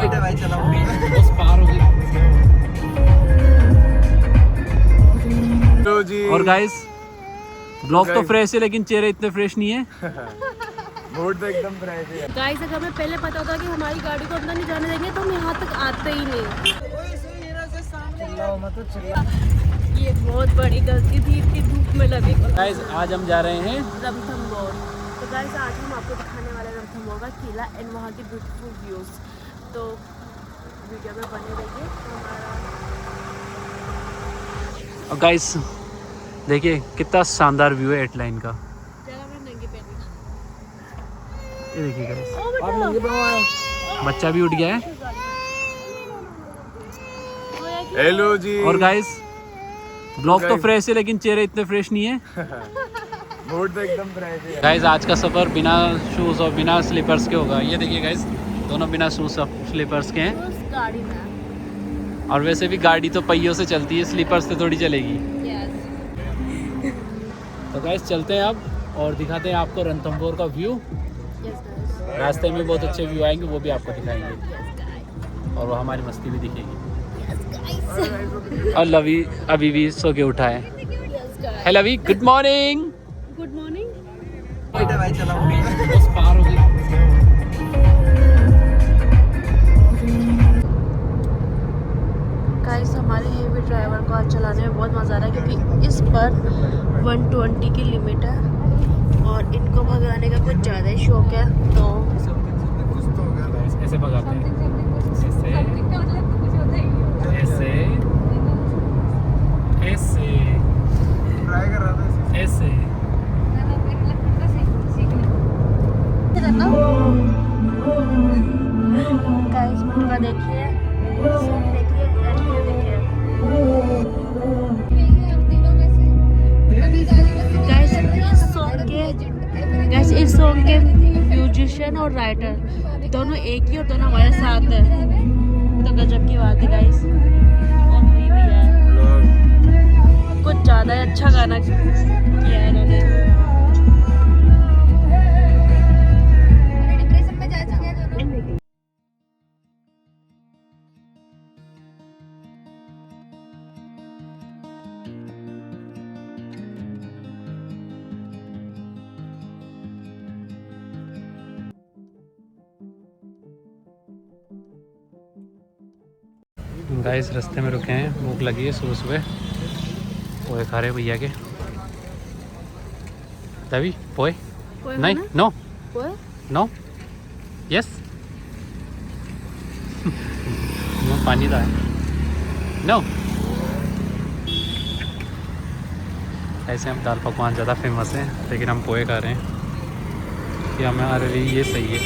भाई चलाओ बस पार हो गई। तो जी और गाइस ब्लॉग तो फ्रेश है लेकिन चेहरे इतने फ्रेश नहीं है। मूड तो एकदम फ्रेश है। गाइस अगर हमें पहले पता होता कि हमारी गाड़ी को अंदर नहीं जाने देंगे तो हम यहाँ तक आते ही नहीं। ये बहुत बड़ी गलती थी इतनी धूप में लगे। गाइस आज हम जा रहे हैं रणथंभौर। तो गाइस आज हम आपको दिखाने वाले रणथंभौर का किला एंड वहाँ की ब्यूटीफुल व्यूज। तो वीडियो में बने रहिए। और गाइस देखिए कितना शानदार व्यू है एटलाइन का। ये देखिए गाइस बच्चा भी उठ गया है। हेलो जी। और गाइस ब्लॉग तो फ्रेश है लेकिन चेहरे इतने फ्रेश नहीं है। मूड तो एकदम फ्रेश है। गाइस आज का सफ़र बिना शूज़ और बिना स्लीपर्स के होगा। ये देखिए गाइस दोनों बिना शूज़ और स्लीपर्स के हैं। गाड़ी में और वैसे भी गाड़ी तो पहियों से चलती है, स्लीपर्स से थोड़ी चलेगी। तो गाइस चलते हैं अब और दिखाते हैं आपको रणथंभौर का व्यू। रास्ते में बहुत अच्छे व्यू आएंगे, वो भी आपको दिखाएंगे और वो हमारी मस्ती भी दिखेगी। और लवी अभी भी सो के उठा है। हे लवी गुड मॉर्निंग। Good morning. भाई चलाओ बस पार हो गई। गाइस हमारे हेवी ड्राइवर को आज चलाने में बहुत मज़ा आ रहा है क्योंकि इस पर 120 की लिमिट है और इनको भगाने का कुछ ज़्यादा ही शौक है। तो ऐसे भगाते हैं, ऐसे ऐसे ऐसे ट्राई कर रहा था। ऐसे। गाइस मुझे देखिए गाइस इस सॉन्ग के म्यूजिशियन और राइटर दोनों एक ही और दोनों हमारे साथ है। तो गजब की बात है गाइस। और हुई भी है कुछ ज़्यादा ही अच्छा गाना किया है इन्होंने। गाइस रास्ते में रुके हैं, भूख लगी है सुबह सुबह। पोए खा रहे भैया के। तभी पोए नहीं नो नो यस नो पानी था नो। ऐसे हम दाल पकवान ज़्यादा फेमस हैं लेकिन हम पोए खा रहे हैं कि हमारे लिए ये सही है।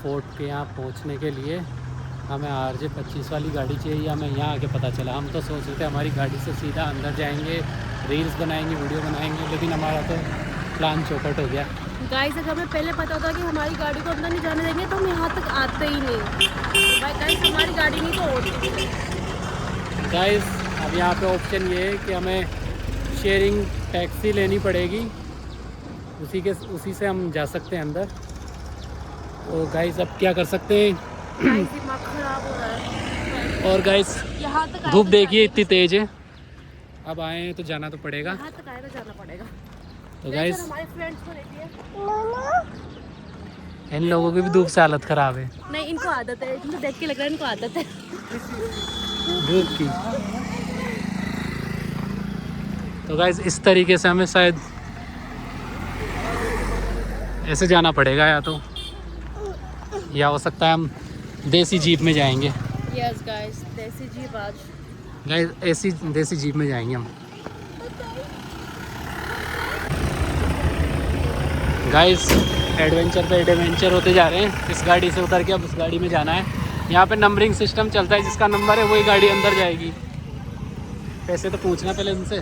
फोर्ट के यहाँ पहुँचने के लिए हमें RJ 25 वाली गाड़ी चाहिए। हमें यहाँ आके पता चला। हम तो सोच रहे थे हमारी गाड़ी से सीधा अंदर जाएंगे, रील्स बनाएंगे, वीडियो बनाएंगे, लेकिन हमारा तो प्लान चौपट हो गया। गाइस अगर हमें पहले पता होता कि हमारी गाड़ी को अंदर नहीं जाने देंगे तो हम यहाँ तक आते ही नहीं। गाइस हमारी गाड़ी नहीं तो और। गाइस अब यहाँ पे ऑप्शन ये है कि हमें शेयरिंग टैक्सी लेनी पड़ेगी, उसी से हम जा सकते हैं अंदर। तो गाइस अब क्या कर सकते हैं। दिमाग खराब हो रहा है। और गाइस यहाँ तक धूप देखिए इतनी तेज है। अब आए हैं तो जाना तो पड़ेगा। यहाँ तक आए तो जाना पड़ेगा। तो गाइस हमारे फ्रेंड्स को देखिए, इन लोगों की भी धूप से हालत ख़राब है। नहीं इनको आदत है, इनको देख के लग रहा है इनको आदत है धूप की। तो गाइस इस तरीके से हमें शायद ऐसे जाना पड़ेगा, या हो सकता है हम देसी जीप में जाएंगे। यस गाइस देसी जीप आज। गाइस ऐसी देसी जीप में जाएंगे हम। गाइस एडवेंचर पे एडवेंचर होते जा रहे हैं। इस गाड़ी से उतर के अब उस गाड़ी में जाना है। यहाँ पे नंबरिंग सिस्टम चलता है, जिसका नंबर है वही गाड़ी अंदर जाएगी। पैसे तो पूछना पहले उनसे।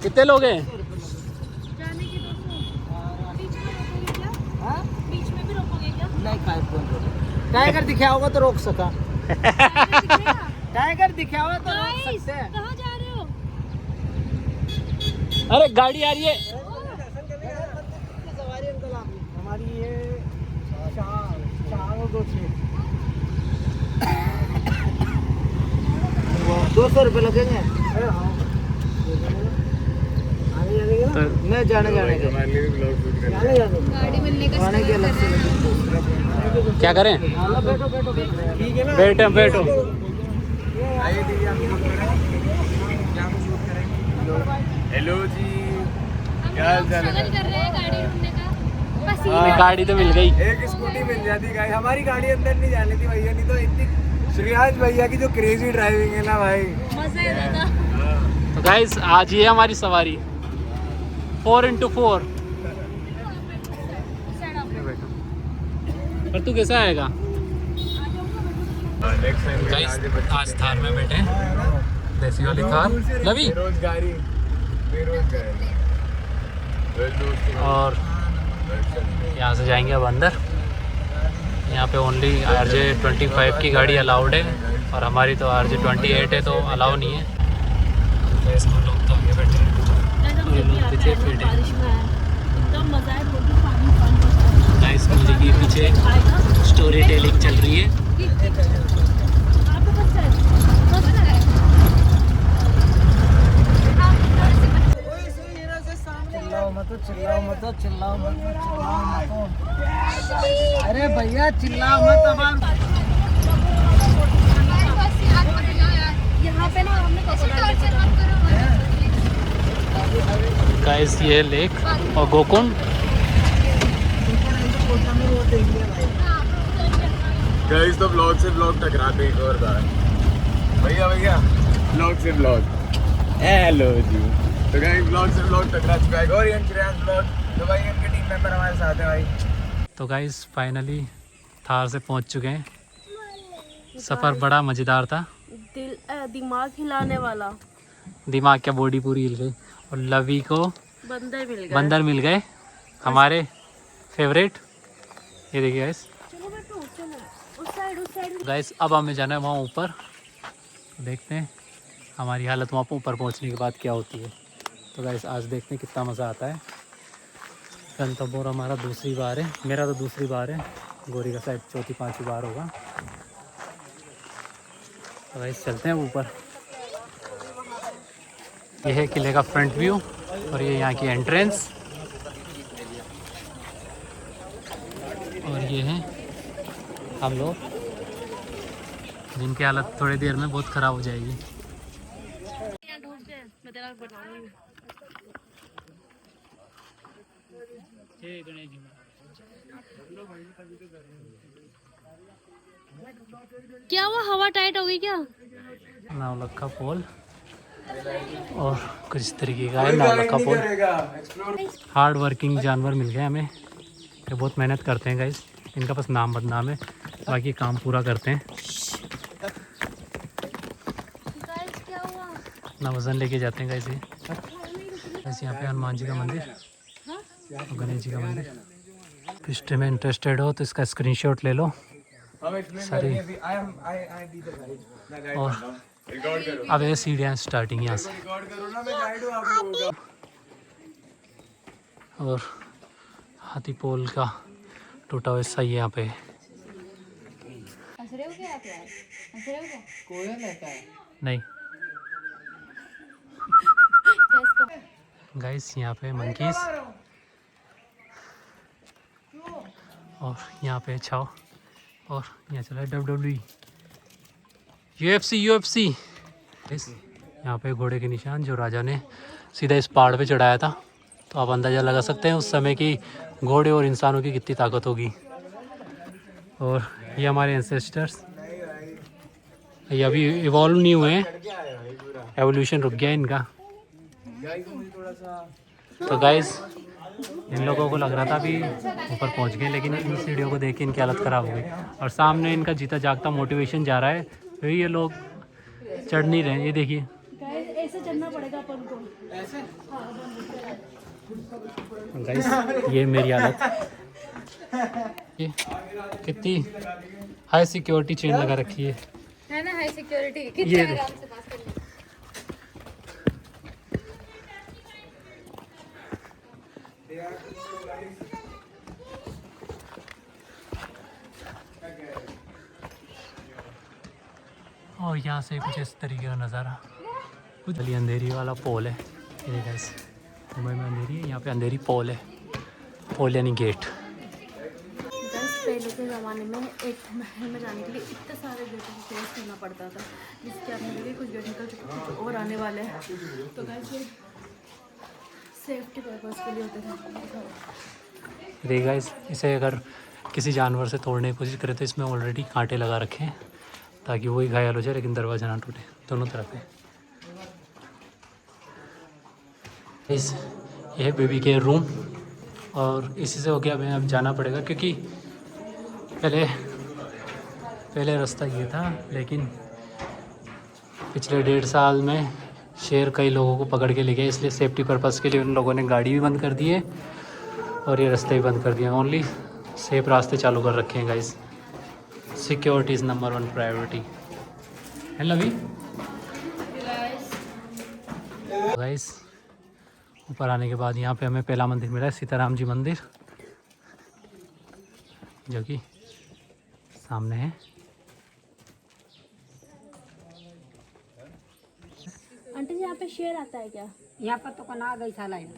कितने लोग हैं? नहीं काय अगर दिखा होगा तो रोक सका। दिखावा तो रोक Guys, सकते हैं। कहाँ जा रहे हो? अरे गाड़ी आ रही है। सवारी अंकल आप हमारी ये 200 रुपये लगेंगे। मैं जाने के गाड़ी मिलने का खाने के अलग से क्या करें? बैठो बैठो ठीक है ना। बैठो बैठो। आइए दीदी आप शूट करें, यहाँ पे शूट करेंगे। हेलो जी, क्या हाल चाल है? स्ट्रगल कर रहे हैं गाड़ी ढूंढने का। बस गाड़ी तो मिल गई। एक स्कूटी मिल जाती गाइस, हमारी गाड़ी अंदर नहीं जाने थी भैया, नहीं तो इतनी श्रेयांश भैया की जो क्रेजी ड्राइविंग है ना भाई। मजा है दादा। तो गाइस आज ये हमारी सवारी 4x4। पर तू कैसा आएगा? गाइस आज थार में बैठे हैं, देसी वाली थार लवी। बेरोजगारी और यहाँ से जाएंगे अब अंदर। यहाँ पे ओनली RJ25 की गाड़ी अलाउड है और हमारी तो RJ28 है तो अलाउ नहीं है। तो इसमें लोग तो आगे बैठे हैं, ये लोग पीछे बैठे हैं। मजा है, पानी पानी। गाइस म्यूजिक के पीछे स्टोरी टेलिंग चल रही है। आपको पता है? पता है? चिल्लाओ मत। अरे भैया चिल्लाओ मत। अब यहाँ पे ना हमने कैसे टॉर्चर मत करो। गाइस ये लेक और गोकुंड। गाइस तो ब्लॉग से ब्लॉग टकराते हैं एक और बार। भैया ब्लॉग से ब्लॉग। हेलो जी, तो गाइस ब्लॉग से ब्लॉग टकरा चुका है और ये श्रेयांश ब्लॉग। तो भाई इनके टीम मेंबर हमारे साथ हैं भाई। तो गाइस फाइनली थार से पहुंच चुके हैं। सफ़र बड़ा मज़ेदार था, दिमाग हिलाने वाला। दिमाग क्या बॉडी पूरी हिल गई। और लवी को बंदर मिल गए। हमारे फेवरेट। ये देखिए गाइस। चलो बैठो, चलो उस साइड। गाइस अब हमें जाना है वहाँ ऊपर, देखते हैं हमारी हालत वहाँ ऊपर पहुँचने के बाद क्या होती है। तो गाइस आज देखते हैं कितना मज़ा आता है। रणथंभौर हमारा दूसरी बार है, मेरा तो दूसरी बार है, गोरी का शायद चौथी पांचवी बार होगा। तो गाइस चलते हैं ऊपर। ये है किले का फ्रंट व्यू और ये यहाँ की एंट्रेंस। और ये हैं हम लोग जिनकी हालत थोड़ी देर में बहुत ख़राब हो जाएगी। क्या हुआ, हवा टाइट हो गई क्या? नावलखा पोल और कुछ इस तरीके का है नावलखा पोल। हार्ड वर्किंग जानवर मिल गए हमें, ये बहुत मेहनत करते हैं गाइस। इनका बस नाम बदनाम है, बाकी काम पूरा करते हैं। क्या हुआ? ना वजन लेके जाते हैं गाइस। यहाँ पे हनुमान जी का मंदिर और गणेश जी का मंदिर। हिस्ट्री में इंटरेस्टेड हो तो इसका स्क्रीनशॉट ले लो सारी। और अब ये सीढ़ियाँ स्टार्टिंग यहाँ से। और हाथी पोल का टूटा हुआ हिस्सा यहाँ पे। नहीं गाइस यहाँ पे मंकीज और यहाँ पे छाव और यहाँ चला है WWE UFC। यहाँ पे घोड़े के निशान जो राजा ने सीधा इस पहाड़ पे चढ़ाया था। तो आप अंदाज़ा लगा सकते हैं उस समय की घोड़े और इंसानों की कितनी ताकत होगी। और ये हमारे एंसेस्टर्स ये अभी इवॉल्व नहीं हुए हैं, एवोल्यूशन रुक गया इनका। तो गाइस इन लोगों को लग रहा था अभी ऊपर पहुंच गए, लेकिन इन सीढ़ियों को देख के इनकी हालत ख़राब हो गई। और सामने इनका जीता जागता मोटिवेशन जा रहा है, तो ये लोग चढ़ नहीं रहे। ये देखिए ऐसे चढ़ना पड़ेगा अपन को। गाइस ये मेरी हालत। ये कितनी हाई सिक्योरिटी चेन लगा रखी है। है ना हाई सिक्योरिटी, ये कितने देख। आराम से पास कर लिया। और यहाँ से कुछ इस तरीके का नज़ारा, कुछ अली अंधेरी वाला पोल है। ये देखा इस मुंबई में अंधेरी है, यहाँ पे अंधेरी पोल है। पोल यानी गेट। बस पहले के ज़माने में एक महल में जाने के लिए इतने सारे गेटों को फेस करना पड़ता था, जिसके आपने लगे कुछ गेट निकल चुके, कुछ और आने वाले हैं। तो कैसे सेफ्टी पर्पज़ के लिए होते थे। देखा इसे अगर किसी जानवर से तोड़ने की कोशिश करे तो इसमें ऑलरेडी कांटे लगा रखे हैं ताकि वही घायल हो जाए लेकिन दरवाज़ा ना टूटे, दोनों तरफ है। इस ये है बेबी केयर रूम और इसी से होके हमें अब जाना पड़ेगा क्योंकि पहले रास्ता ये था, लेकिन पिछले 1.5 साल में शेर कई लोगों को पकड़ के ले गए, इसलिए सेफ्टी पर्पज़ के लिए उन लोगों ने गाड़ी भी बंद कर दी है और ये रास्ते भी बंद कर दिए। ओनली सेफ रास्ते चालू कर रखे हैं guys. Security is number 1 priority है लवी। गाइस ऊपर आने के बाद यहाँ पे हमें पहला मंदिर मिला है, सीताराम जी मंदिर, जो कि सामने है। आंटी जी यहाँ पे शेर आता है क्या? यहाँ पर तो कना गई साल आया,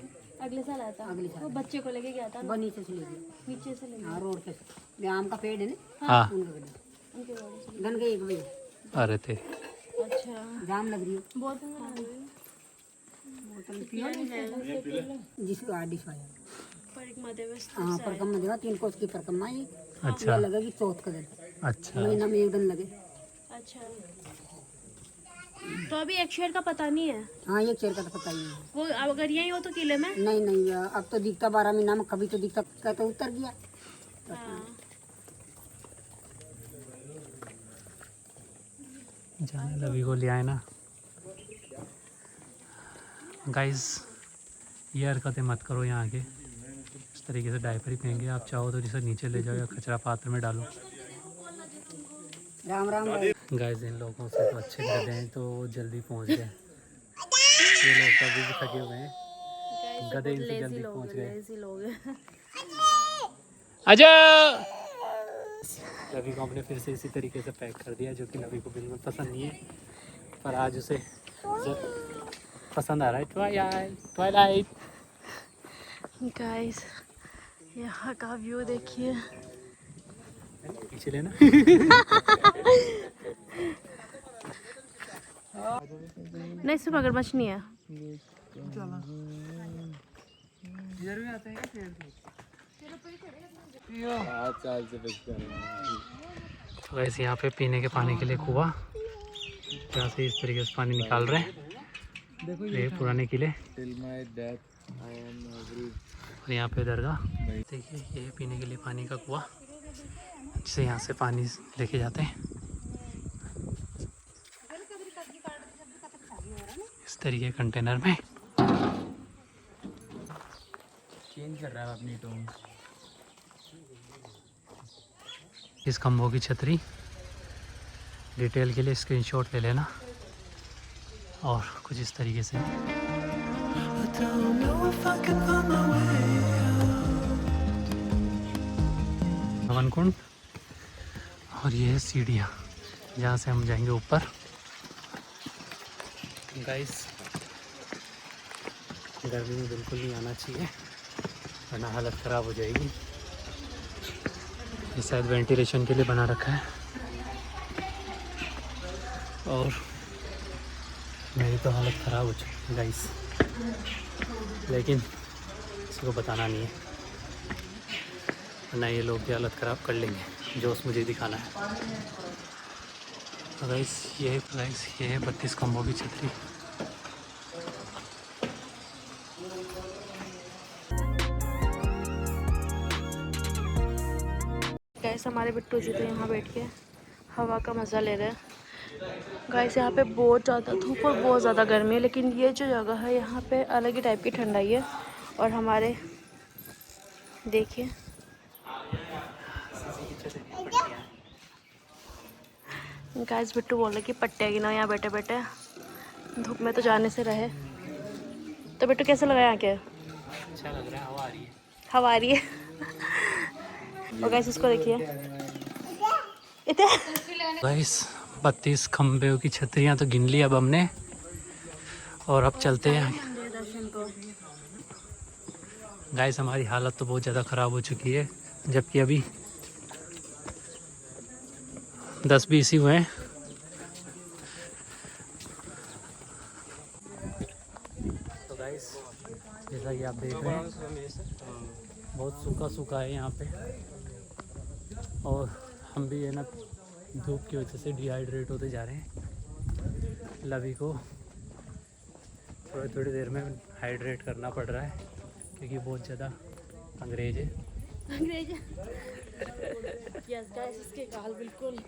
अगले साल आता है? अगले साल। वो बच्चे को लेके गया था ना, वो नीचे से ले गई, नीचे से लेके हाँ रोड पे से। ये आम का पेड़ है ना, हाँ उनके उनके गाड़ी से। गन गई एक बजे, अरे थे अच्छा, जाम लग रही है। बहुत बोतल पियो जिसको आडिश आया। परिक्रमा दिवस हाँ परिक्रमा देवा 3 कोस की परिक्रमा ही। अच्छा ये लगेगी 4 का दिन, अच्छा महीना में 1 दिन लगे। अच्छा, तो अभी एक शेर का पता नहीं है हाँ ये चेर का तो पता ही है। वो, अगर यही हो तो किले में। नहीं नहीं अब तो दिखता 12 महीना में, कभी तो दिखता कहते उतर गया। हाँ। जाने लवी को ले आए ना गाइस। ये हरकतें मत करो यहाँ आके, इस तरीके से डायपर ही पहनेंगे। आप चाहो तो जिसे नीचे ले जाओ या कचरा पात्र में डालो। राम राम गाइस इन लोगों से तो अच्छे गधे हैं तो वो जल्दी पहुँच गए। ये लोग तो अभी भी थके हुए हैं, गधे इनसे जल्दी पहुँच गए। लेजी लोग हैं। आजा लवी को हमने फिर से इसी तरीके से पैक कर दिया, जो कि लवी को बिल्कुल पसंद नहीं है, पर आज उसे पसंद आ रहा है। ट्वाइलाइट गाइस यहाँ का व्यू देखिए। पीछे लेना। नहीं इसमें मगरमच्छ नहीं है। तो वैसे यहाँ पे पीने के पानी के लिए कुआं, जहाँ से इस तरीके से पानी निकाल रहे हैं। ये पुराने किले और यहाँ पे दरगाह। देखिए ये है पीने के लिए पानी का कुआं, जिसे यहाँ से पानी लेके जाते हैं इस तरीके कंटेनर में। चेंज कर रहा है अपनी टोन। इस खंभों की छतरी डिटेल के लिए स्क्रीनशॉट ले लेना। और कुछ इस तरीके से हवन कुंड, और ये है सीढ़ियाँ जहाँ से हम जाएंगे ऊपर। गाइस गर्मी में बिल्कुल नहीं आना चाहिए वरना हालत ख़राब हो जाएगी। ये शायद वेंटिलेशन के लिए बना रखा है और मेरी तो हालत ख़राब हो चुकी है गाइस, लेकिन किसी को बताना नहीं है वरना ये लोग भी हालत ख़राब कर लेंगे जो मुझे दिखाना है। गाइस ये है 32 खंभों की छतरी। गाइस हमारे बिट्टू जी तो यहाँ बैठ के हवा का मज़ा ले रहे हैं। गाइस यहाँ पे बहुत ज़्यादा धूप और बहुत ज़्यादा गर्मी है, लेकिन ये जो जगह है यहाँ पे अलग ही टाइप की ठंडाई है। और हमारे देखिए गाइस बिट्टू बोल रहे कि पट्टे गिनो यहाँ बैठे बैठे, धूप में तो जाने से रहे। तो बिट्टू कैसे लगा यहाँ के? अच्छा लग रहा है, हवा आ रही है। हवा आ रही है। और गाइस इसको देखिए, इतने गाइस 32 खंबे की छतरियाँ तो गिन ली अब हमने, और अब चलते हैं। दर्शन को। गाइस हमारी हालत तो बहुत ज़्यादा ख़राब हो चुकी है, जबकि अभी 10-20 ही हुए हैं। तो गाइस जैसा कि आप देख रहे हैं बहुत सूखा सूखा है यहाँ पे, और हम भी है ना धूप की वजह से डिहाइड्रेट होते जा रहे हैं। लवी को थोड़ी देर में हाइड्रेट करना पड़ रहा है क्योंकि बहुत ज़्यादा अंग्रेज है। यस गाइस इसके गाल बिल्कुल।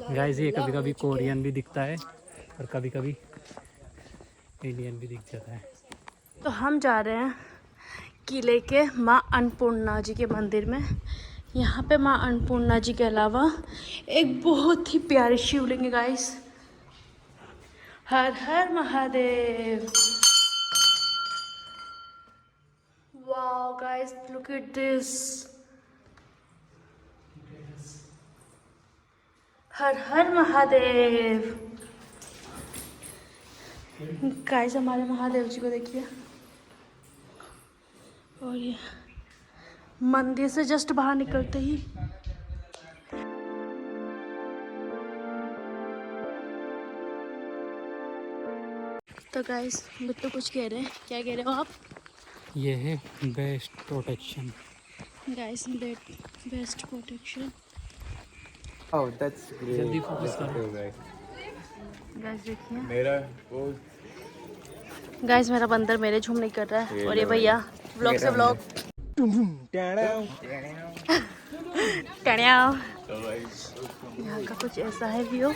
गाइस ये कभी कभी कोरियन भी दिखता है और कभी कभी इंडियन भी दिख जाता है। तो हम जा रहे हैं किले के माँ अन्नपूर्णा जी के मंदिर में। यहाँ पे माँ अन्नपूर्णा जी के अलावा एक बहुत ही प्यारी शिवलिंग है guys. Her her Mahadev. Wow guys look at this. Her her Mahadev. Guys हमारे महादेव जी को देखिए, और ये मंदिर से जस्ट बाहर निकलते ही तो गाइस बिट्टू कुछ कह रहे हैं। क्या कह रहे हो आप? ये है best protection. Guys best protection. Oh, that's great. जल्दी फोकस करो। गाइस देखिए, मेरा वो गाइस मेरा बंदर मेरे झूम नहीं कर रहा है, और ये भैया व्लॉग से व्लॉग। टण्याव। यहाँ का कुछ ऐसा है व्यू।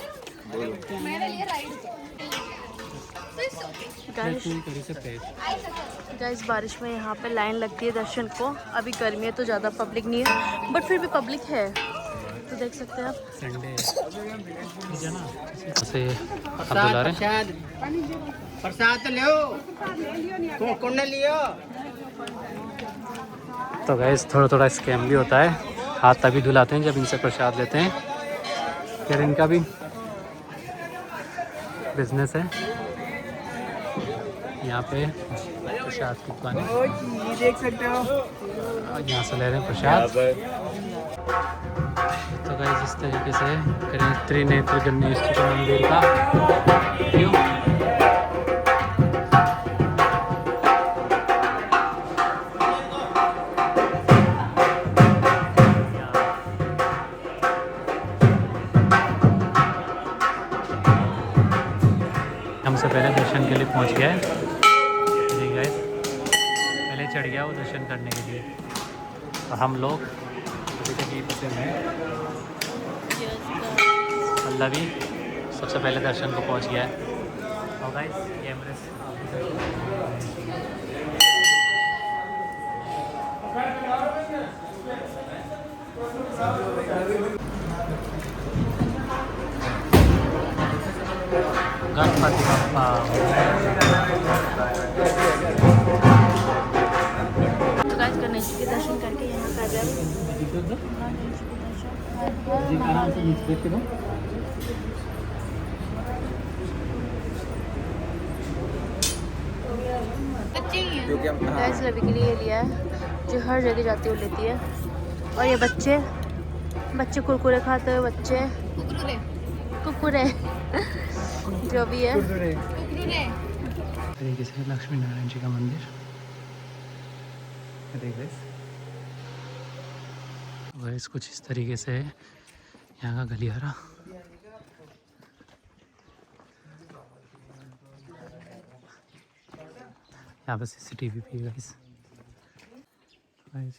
गाइस बारिश में यहाँ पे लाइन लगती है दर्शन को। अभी गर्मी है तो ज़्यादा पब्लिक नहीं है, बट फिर भी पब्लिक है, तो देख सकते हैं आप। संडे से आप बुला रहे हैं। प्रसाद लियो, कुंड लियो। तो गैस थोड़ा स्कैम भी होता है। हाथ तभी धुलाते हैं जब इनसे प्रसाद लेते हैं। फिर इनका भी बिजनेस है यहाँ पे प्रसाद की दुकानें। ये देख सकते हो, यहाँ से ले रहे हैं प्रसाद। तो गाइस इस तरीके से करें त्रिनेत्र गणेश जी के मंदिर का व्यू। हमसे पहले दर्शन के लिए पहुंच गया है जी गाइस, पहले चढ़ गया वो दर्शन करने के लिए। और हम लोग अभी तक यहीं फंसे हुए हैं। पल्लवी सबसे पहले दर्शन को पहुंच गया है। और गाइस ये एमरेस्ट गणपति बप्पा। तो गाइस गणेश जी के दर्शन करके यहाँ कर रहे हैं क्योंकि हम गाइस लवी के लिए लिया है, जो हर जगह जाती है वो लेती है। और ये बच्चे कुरकुरे खाते हुए बच्चे, कुरकुरे जो भी है। तरीके से लक्ष्मी नारायण जी का मंदिर। वैसे कुछ इस तरीके से है यहाँ का गलियारा। यहाँ पर CCTV भी है गाइस।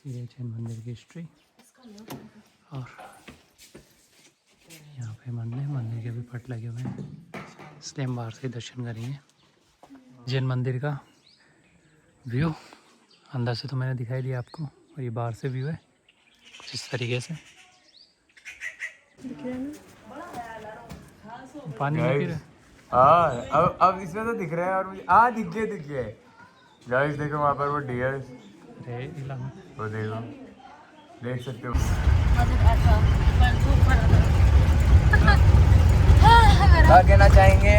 ये जैन मंदिर की हिस्ट्री। और यहाँ पे मंदिर के भी पट लगे हुए हैं, इसलिए हम बाहर से दर्शन करेंगे। जैन मंदिर का व्यू अंदर से तो मैंने दिखाई दिया आपको, और ये बाहर से व्यू है कुछ इस तरीके से। दिख रहा है ना? पानी में फिर हाँ अब इसमें तो दिख रहा है और मुझे दिख गए गाइस। देखो वहाँ पर वो डियर, अरे इलाम वो देखो, देख सकते हो। क्या कहना चाहेंगे?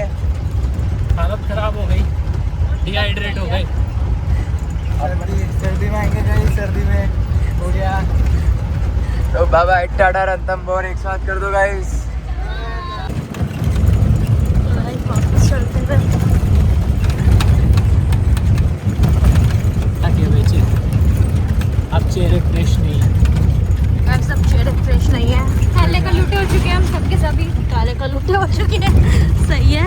हालत खराब हो गई, डिहाइड्रेट हो गए। सर्दी में आएंगे गाइस, सर्दी में हो गया। तो बाबा टाटा रंतम बोर एक साथ कर दो गाइस। आगे बेचे, अब चेहरे फ्रेश नहीं है। सब चेहरे फ्रेश नहीं है, काले का लूटे हो चुके हैं हम सबके सभी। काले का लुटे हो चुके हैं। सही है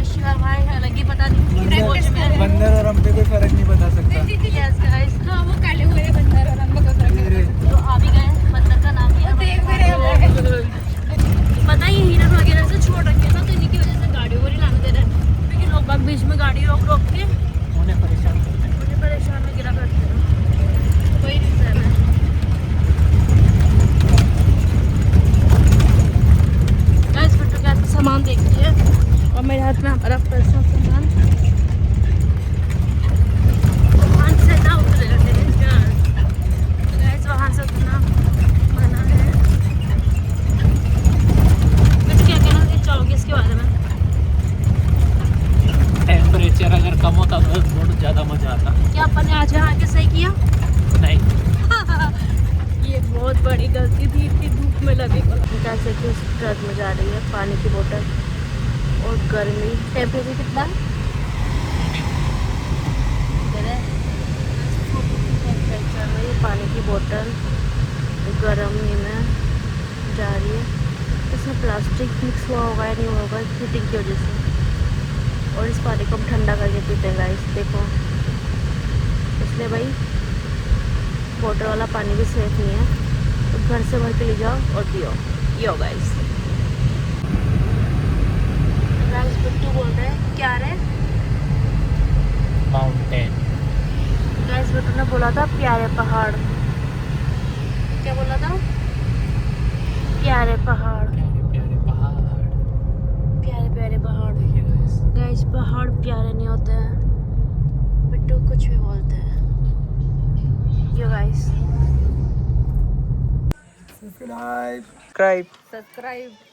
शिवार भाई, अलग ही पता नहीं। बंदर और हम पे कोई फर्क नहीं बता सकता। यस गाइस, हाँ वो काले हुए हैं बंदर और हम लोग तो आ भी गए। बंदर का नाम क्या है पता ही, हिरन वगैरह से छोड़ रखे ना, तो इन्हीं की वजह से गाड़ियों को नहीं लाने दे रहे, क्योंकि लोग बाग बीच में गाड़ी रोक रोक के उन्हें परेशान करते हैं। मुझे परेशान वगैरह करते हैं। कोई रीजन है। गाइस बिट्टू के हाथ में सामान देखिए, और मेरे हाथ में हमारा पर्सनल सामान। वहाँ से ना उतरे गाइस, वहाँ से उतना मना है। कुछ क्या कहना चाहोगे इसके बारे में? टेम्परेचर अगर कम होता तो बहुत ज़्यादा मज़ा आता। क्या अपन ने आज यहाँ आके सही किया? नहीं, ये बहुत बड़ी गलती थी, इतनी धूप में लगी। कैसे कि उस ट्रक में जा रही है, पानी की बोतल और गर्मी। टेम्परेचर कितना है? टेम्परेचर में ये पानी की बोतल गर्मी में जा रही है। इसमें प्लास्टिक मिक्स हुआ होगा या नहीं हुआ होगा हीटिंग की वजह से, और इस पानी को हम ठंडा करके पीते हैं गाइस। देखो, इसलिए भाई वाटर वाला पानी भी सेफ नहीं है, तो घर से भर के ले जाओ और पियो। यो गाइस, बिट्टू बोल रहे हैं क्या रहे माउंटेन। गाइस, बिट्टू ने बोला था प्यारे पहाड़। क्या बोला था? प्यारे पहाड़, प्यारे पहाड़। प्यारे प्यारे पहाड़। देखिए guys, गाइस, पहाड़ प्यारे नहीं होते हैं, बिट्टू कुछ भी बोलते हैं। Yo guys, subscribe. सब्सक्राइब